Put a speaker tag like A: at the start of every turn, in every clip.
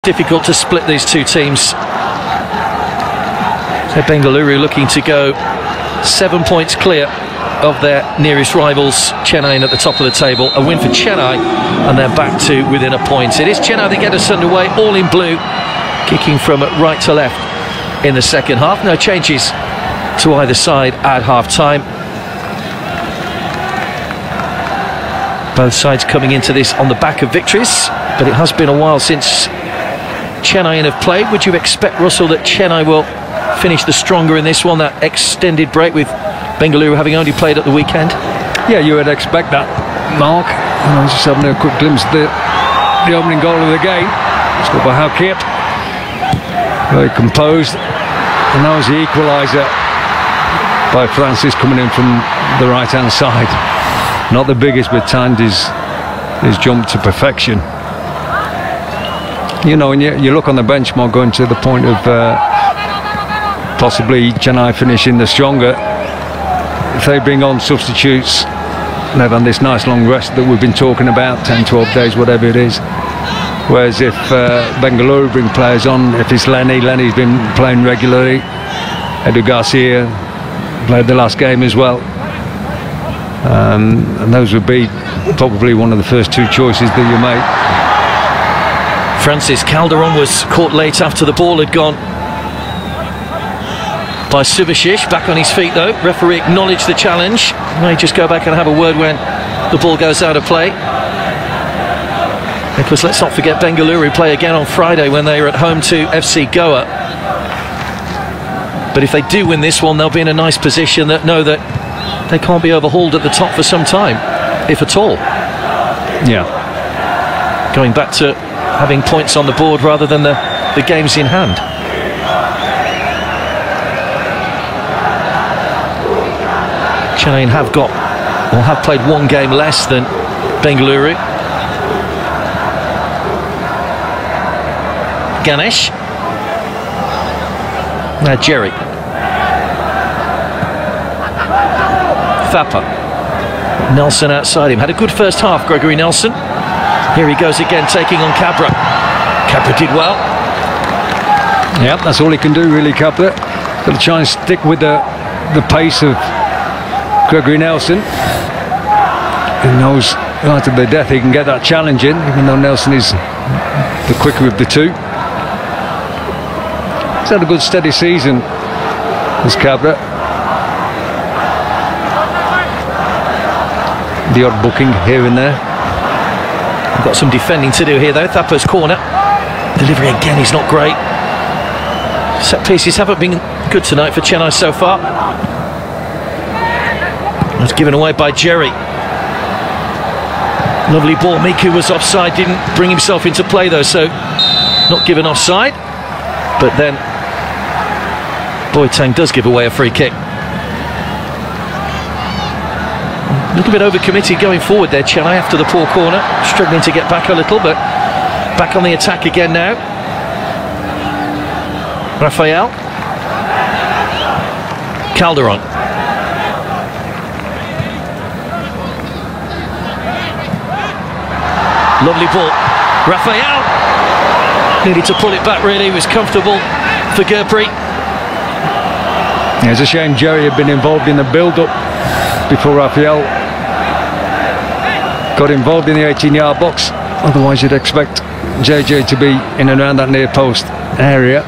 A: Difficult to split these two teams. So Bengaluru looking to go 7 points clear of their nearest rivals, Chennai, at the top of the table. A win for Chennai and they're back to within a point. It is Chennai that get us underway, all in blue, kicking from right to left in the second half. No changes to either side at half-time. Both sides coming into this on the back of victories, but it has been a while since Chennai have played. Would you expect, Russell, that Chennai will finish the stronger in this one, that extended break, with Bengaluru having only played at the weekend?
B: Yeah, you would expect that, Mark. And I was just having a quick glimpse of the opening goal of the game. Scored by Hakip. Very composed. And that was the equaliser by Francis, coming in from the right-hand side. Not the biggest, but timed his jump to perfection. You know, and you look on the benchmark, going to the point of possibly Chennai finishing the stronger. If they bring on substitutes, they've had this nice long rest that we've been talking about, 10, 12 days, whatever it is. Whereas if Bengaluru bring players on, if it's Lenny's been playing regularly. Edu Garcia played the last game as well. And those would be probably one of the first two choices that you make.
A: Francis Calderon was caught late after the ball had gone by Subhashish. Back on his feet though. Referee acknowledged the challenge. May just go back and have a word when the ball goes out of play. Because let's not forget, Bengaluru play again on Friday when they are at home to FC Goa. But if they do win this one, they'll be in a nice position that know that they can't be overhauled at the top for some time, if at all.
B: Yeah.
A: Going back to having points on the board rather than the games in hand. Chennai have played one game less than Bengaluru. Ganesh. Now Jerry. Thapa. Nelson outside him. Had a good first half, Gregory Nelson. Here he goes again, taking on Cabra. Cabra did well.
B: Yeah, that's all he can do, really, Cabra. Got to try and stick with the pace of Gregory Nelson. He knows right to the death he can get that challenge in, even though Nelson is the quicker of the two. He's had a good steady season, this Cabra. The odd booking here and there.
A: We've got some defending to do here though. Thapa's corner. Delivery again is not great. Set pieces haven't been good tonight for Chennai so far. It's given away by Jerry. Lovely ball. Miku was offside, didn't bring himself into play though, so not given offside. But then Boateng does give away a free kick. A little bit overcommitted going forward there, Chennai, after the poor corner. Struggling to get back a little, but back on the attack again now. Rafael. Calderon. Lovely ball. Rafael. Needed to pull it back, really. It was comfortable for Gurpreet.
B: Yeah, it's a shame Jerry had been involved in the build-up before Rafael got involved in the 18-yard box. Otherwise you'd expect JJ to be in and around that near post area.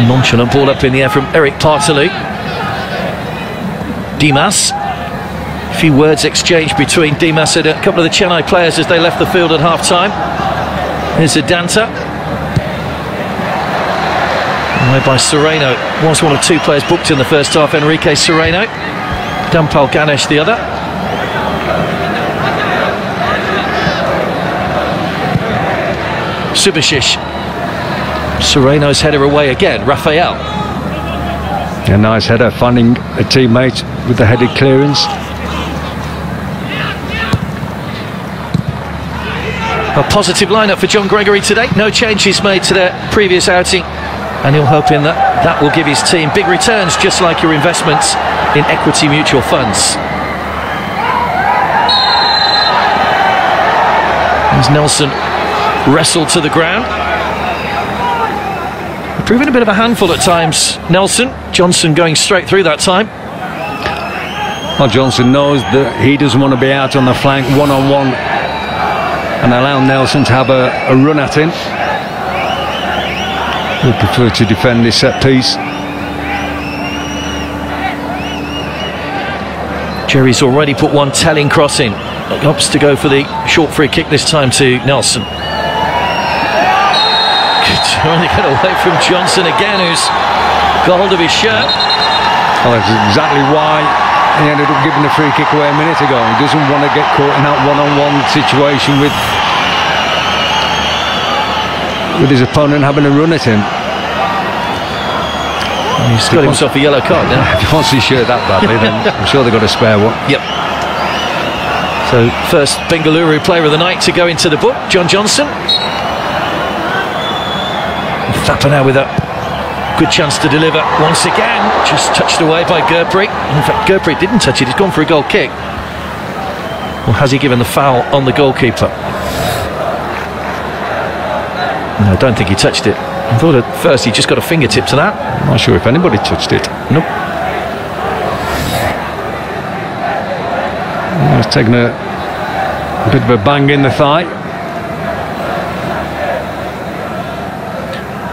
A: Nonchalant ball up in the air from Eric Partalu. Dimas. A few words exchanged between Dimas and a couple of the Chennai players as they left the field at half-time. Here's Adanta. By Sereno. Was one of two players booked in the first half, Enrique Sereno. Dampal Ganesh the other. Subhashish. Sereno's header away again. Rafael.
B: A nice header, finding a teammate with the headed clearance.
A: A positive lineup for John Gregory today. No changes made to their previous outing. And he'll hope in that will give his team big returns, just like your investments in equity mutual funds. As Nelson wrestled to the ground. Proving a bit of a handful at times, Nelson. Johnson going straight through that time.
B: Well, Johnson knows that he doesn't want to be out on the flank one-on-one and allow Nelson to have a run at him. He'll prefer to defend this set piece.
A: Jerry's already put one telling cross in. He opts to go for the short free kick this time to Nelson. Trying to get away from Johnson again, who's got hold of his shirt.
B: Well, that's exactly why he ended up giving the free kick away a minute ago. He doesn't want to get caught in that one-on-one situation with his opponent having a run at him.
A: He's got himself a yellow card now.
B: If he wants his shirt that badly, then I'm sure they've got a spare one.
A: Yep. So first Bengaluru player of the night to go into the book, John Johnson. Thapper now with a good chance to deliver once again. Just touched away by Gurpreet. In fact, Gurpreet didn't touch it. He's gone for a goal kick. Or has he given the foul on the goalkeeper? No, I don't think he touched it. I thought at first he just got a fingertip to that.
B: I'm not sure if anybody touched it.
A: Nope.
B: He's taken a bit of a bang in the thigh.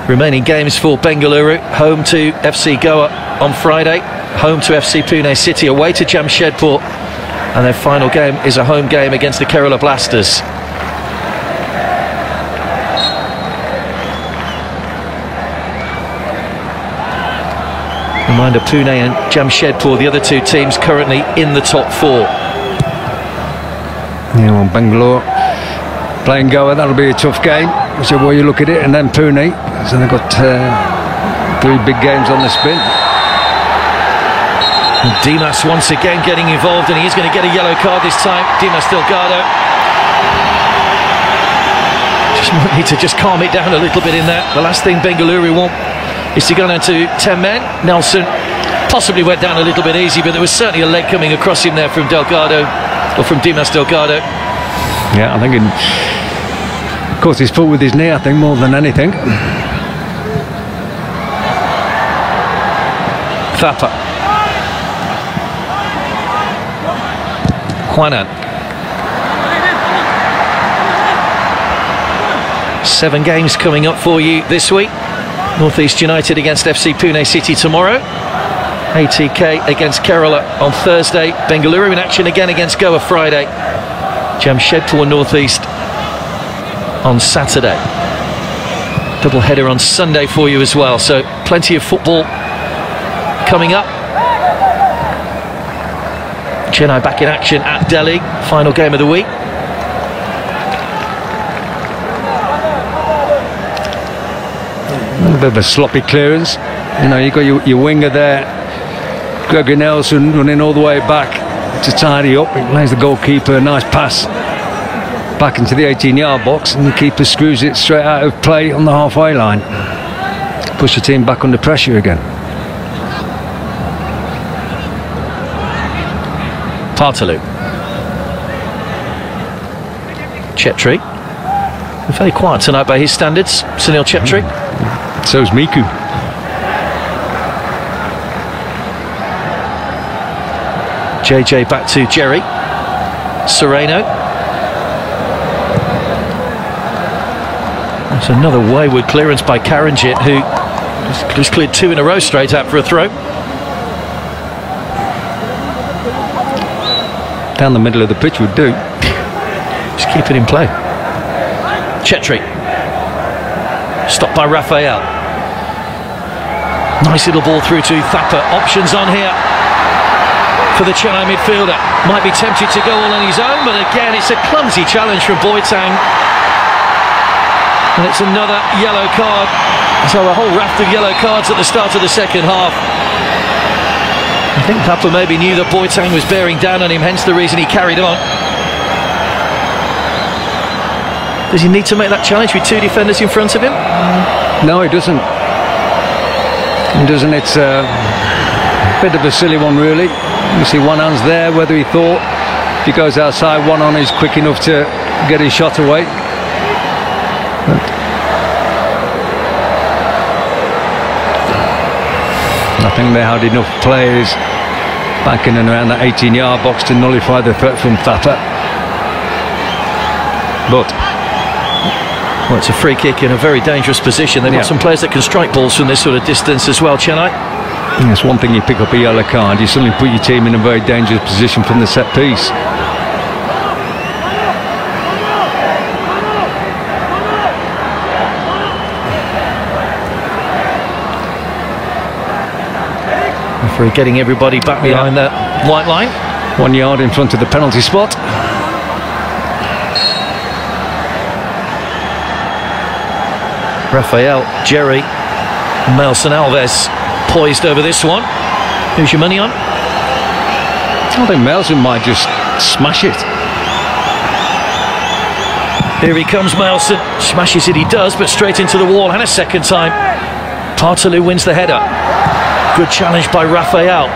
A: Remaining games for Bengaluru: home to FC Goa on Friday, home to FC Pune City, away to Jamshedpur, and their final game is a home game against the Kerala Blasters. Reminder, Pune and Jamshedpur, the other two teams currently in the top four.
B: Yeah, well, Bangalore playing Goa, that'll be a tough game, whichever way you look at it, and then Pune. So they've got 3 big games on the spin.
A: And Dimas once again getting involved, and he's going to get a yellow card this time. Dimas Delgado. Just might need to just calm it down a little bit in there. The last thing Bengaluru want is to go down to 10 men. Nelson possibly went down a little bit easy, but there was certainly a leg coming across him there from Delgado, or from Dimas Delgado.
B: Yeah, I think of course he's full with his knee, I think, more than anything.
A: Thapper. Juanan. 7 games coming up for you this week. North East United against FC Pune City tomorrow. ATK against Kerala on Thursday. Bengaluru in action again against Goa Friday. Jamshedpur North East on Saturday. Double header on Sunday for you as well. So plenty of football coming up. Chennai back in action at Delhi. Final game of the week.
B: A bit of a sloppy clearance. You know, you've got your winger there, Gregory Nelson, running all the way back to tidy up. It lays the goalkeeper a nice pass back into the 18-yard box, and the keeper screws it straight out of play on the halfway line. Push the team back under pressure again.
A: Partalu. Chetri. Very quiet tonight by his standards, Sunil Chetri.
B: So's Miku.
A: JJ back to Jerry. Sereno. That's another wayward clearance by Karanjit, who just cleared 2 in a row straight out for a throw.
B: Down the middle of the pitch would do.
A: Just keep it in play. Chetri. Stopped by Raphael. Nice little ball through to Thapper. Options on here for the Chennai midfielder. Might be tempted to go all on his own, but again it's a clumsy challenge from Boateng. And it's another yellow card. So a whole raft of yellow cards at the start of the second half. I think Thapper maybe knew that Boateng was bearing down on him, hence the reason he carried on. Does he need to make that challenge with 2 defenders in front of him?
B: No, he doesn't. He doesn't. It's a bit of a silly one, really. You see one hand's there, whether he thought If he goes outside, one on is quick enough to get his shot away. But I think they had enough players back in and around that 18-yard box to nullify the threat from Thapper. But
A: well, it's a free kick in a very dangerous position. They've got some players that can strike balls from this sort of distance as well, Chennai.
B: It's one thing you pick up a yellow card, you suddenly put your team in a very dangerous position from the set piece.
A: For getting everybody back behind that white line.
B: 1 yard in front of the penalty spot.
A: Rafael, Jerry, Melson Alves poised over this one. Who's your money on?
B: I think Melson might just smash it.
A: Here he comes, Melson. Smashes it, he does, but straight into the wall, and a second time. Partaloo wins the header. Good challenge by Rafael.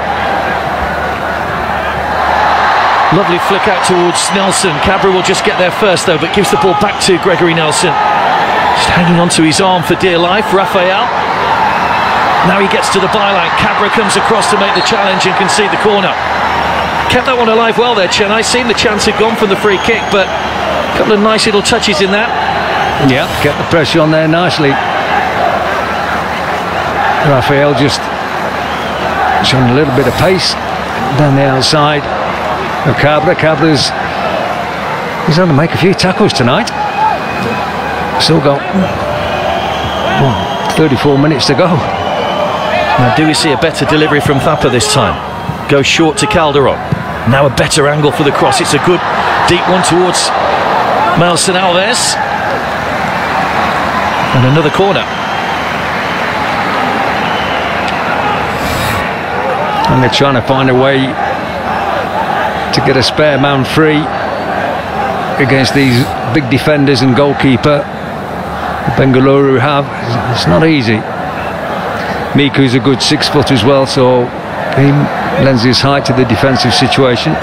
A: Lovely flick out towards Nelson. Cabra will just get there first though, but gives the ball back to Gregory Nelson. Just hanging onto his arm for dear life. Rafael. Now he gets to the byline. Cabra comes across to make the challenge and concede the corner. Kept that one alive well there, Chennai. Seen the chance had gone from the free kick, but a couple of nice little touches in that.
B: Yeah, kept the pressure on there nicely. Rafael just showing a little bit of pace down the outside of Cabra. Cabra's he's had to make a few tackles tonight. Still got 34 minutes to go.
A: Now do we see a better delivery from Thapper this time? Goes short to Calderon. Now a better angle for the cross. It's a good deep one towards Melson Alves. And another corner.
B: And they're trying to find a way to get a spare man free against these big defenders and goalkeeper Bengaluru have. It's not easy. Miku's a good 6 foot as well, so he lends his height to the defensive situation.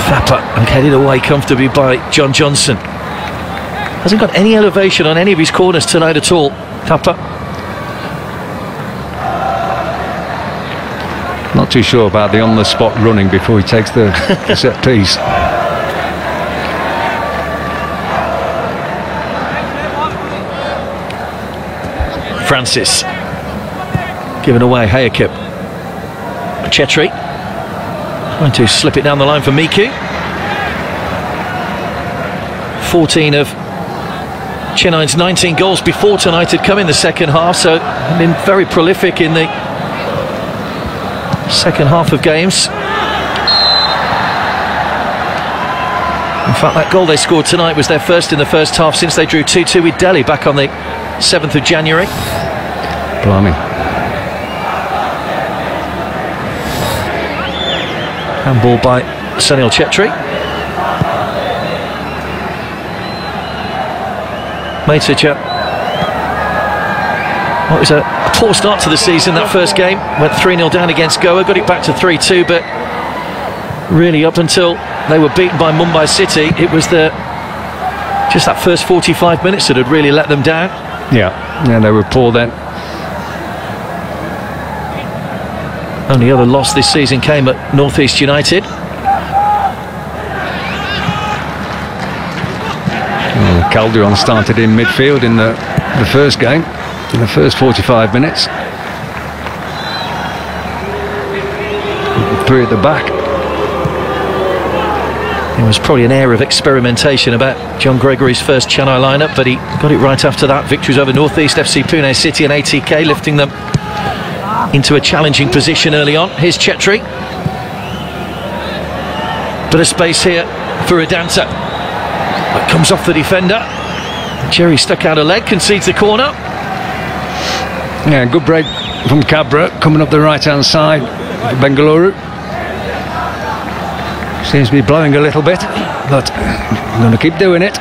A: Thapper and headed away comfortably by John Johnson. Hasn't got any elevation on any of his corners tonight at all, Thapper.
B: Not too sure about the on-the-spot running before he takes the set piece.
A: Francis given away. Hayekip. Chetri trying to slip it down the line for Miku. 14 of Chennai's 19 goals before tonight had come in the second half, so been very prolific in the second half of games. In fact, that goal they scored tonight was their first in the first half since they drew 2-2 with Delhi back on the 7th of January.
B: Blimey.
A: Handball by Sunil Chetri. Message. Well, it was a poor start to the season, that first game. Went 3-0 down against Goa, got it back to 3-2, but really up until they were beaten by Mumbai City, it was just that first 45 minutes that had really let them down.
B: Yeah, they were poor then.
A: Only other loss this season came at North East United.
B: Calderon started in midfield in the first game, in the first 45 minutes. 3 at the back.
A: There was probably an air of experimentation about John Gregory's first Chennai lineup, but he got it right after that. Victories over North East, FC Pune City and ATK, lifting them into a challenging position early on. Here's Chetri. Bit of space here for Adanta. But comes off the defender. Jerry stuck out a leg, concedes the corner.
B: Yeah, good break from Cabra, coming up the right-hand side. Bengaluru. Seems to be blowing a little bit, but I'm going to keep doing it.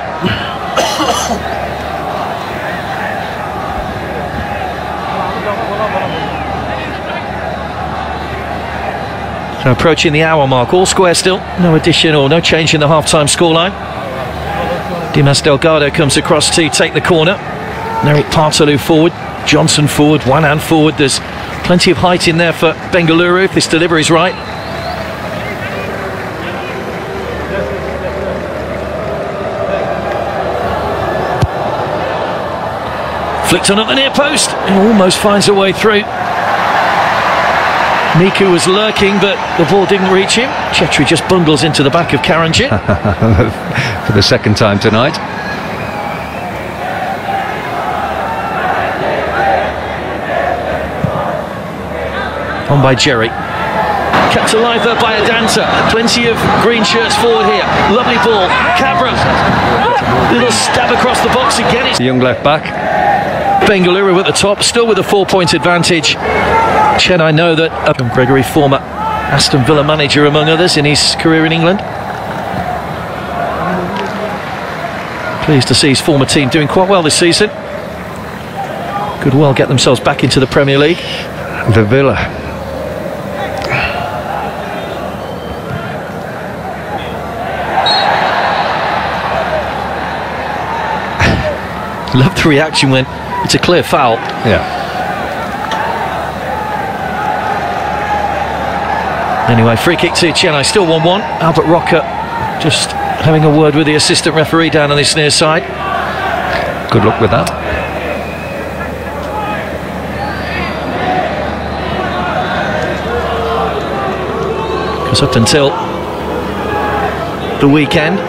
A: So approaching the hour mark, all square still, no addition or no change in the half-time scoreline. Dimas Delgado comes across to take the corner. Eric Partalou forward, Johnson forward, one hand forward. There's plenty of height in there for Bengaluru if this delivery is right. Flicked on at the near post and almost finds a way through. Miku was lurking, but the ball didn't reach him. Chetri just bungles into the back of Karanjit.
B: For the second time tonight.
A: On by Jerry. Kept alive there by Adanta. Plenty of green shirts forward here. Lovely ball. Cabra. Little stab across the box again. It's
B: The young left back.
A: Bengaluru at the top, still with a 4-point advantage. Chennai know that Gregory, former Aston Villa manager among others in his career in England. Pleased to see his former team doing quite well this season. Could well get themselves back into the Premier League.
B: The Villa.
A: Love the reaction when it's a clear foul.
B: Yeah.
A: Anyway, free kick to Chennai, still 1-1. Albert Rocker just having a word with the assistant referee down on this near side.
B: Good luck with that.
A: Because up until the weekend,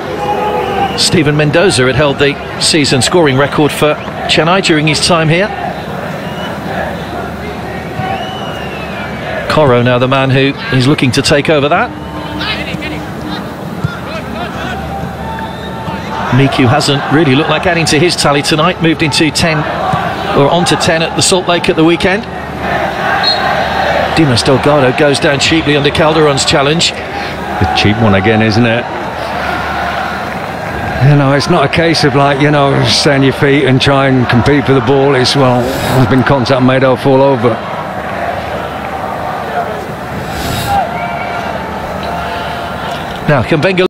A: Stephen Mendoza had held the season scoring record for Chennai during his time here. Coro now the man who is looking to take over that. Miku hasn't really looked like adding to his tally tonight. Moved into 10, or onto 10 at the Salt Lake at the weekend. Dimas Delgado goes down cheaply under Calderon's challenge.
B: The cheap one again, isn't it? You know, it's not a case of like, you know, stay on your feet and try and compete for the ball. It's, well, there's been contact made, I'll fall over.
A: Now, can Bengal